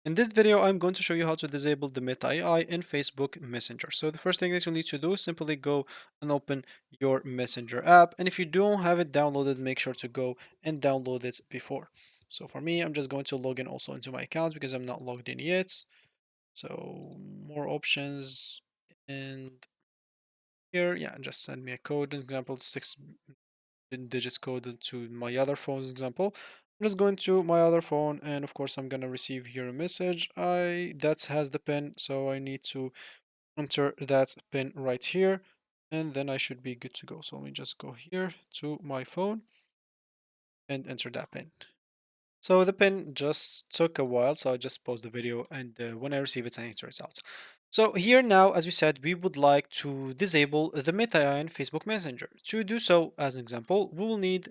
In this video, I'm going to show you how to disable the Meta AI in Facebook Messenger. So the first thing that you'll need to do is simply go and open your Messenger app. And if you don't have it downloaded, make sure to go and download it before. So for me, I'm just going to log in also into my account because I'm not logged in yet. So more options, and here, yeah, just send me a code. Example, 6 digits code to my other phone's example. I'm just going to my other phone, and of course I'm gonna receive here a message. I that has the pin, so I need to enter that pin right here, and then I should be good to go. So let me just go here to my phone and enter that pin. So the pin just took a while, so I just pause the video, and when I receive it, I enter it out. So here now, as we said, we would like to disable the Meta AI in Facebook Messenger. To do so, as an example, we will need.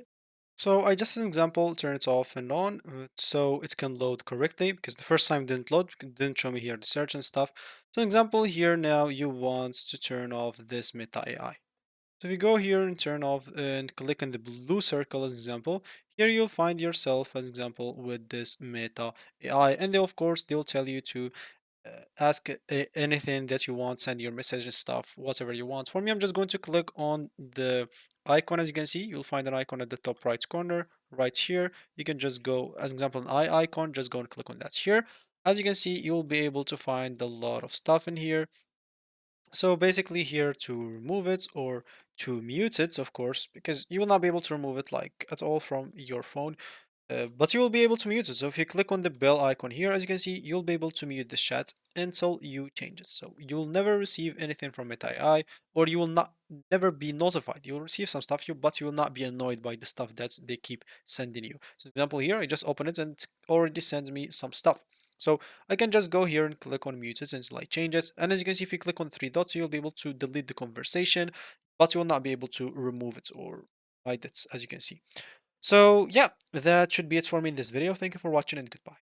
So I just an example, turn it off and on, so it can load correctly, because the first time didn't load, didn't show me here the search and stuff. So example here now, you want to turn off this Meta AI. So if you go here and turn off and click on the blue circle as example, here you'll find yourself as example with this Meta AI, and they, of course they'll tell you to ask anything that you want, send your message and stuff, whatever you want. For me, I'm just going to click on the icon. As you can see, you'll find an icon at the top right corner right here. You can just go, as example, an eye icon, just go and click on that here. As you can see, you'll be able to find a lot of stuff in here. So basically here to remove it or to mute it, of course, because you will not be able to remove it like at all from your phone. But you will be able to mute it. So if you click on the bell icon here, as you can see, you'll be able to mute the chat until you change it. So you'll never receive anything from Meta AI, or you will not never be notified. You'll receive some stuff, but you will not be annoyed by the stuff that they keep sending you. So example here, I just open it and it already sends me some stuff. So I can just go here and click on mute it and select changes. And as you can see, if you click on three dots, you'll be able to delete the conversation, but you will not be able to remove it or hide it, as you can see. So yeah, that should be it for me in this video. Thank you for watching and goodbye.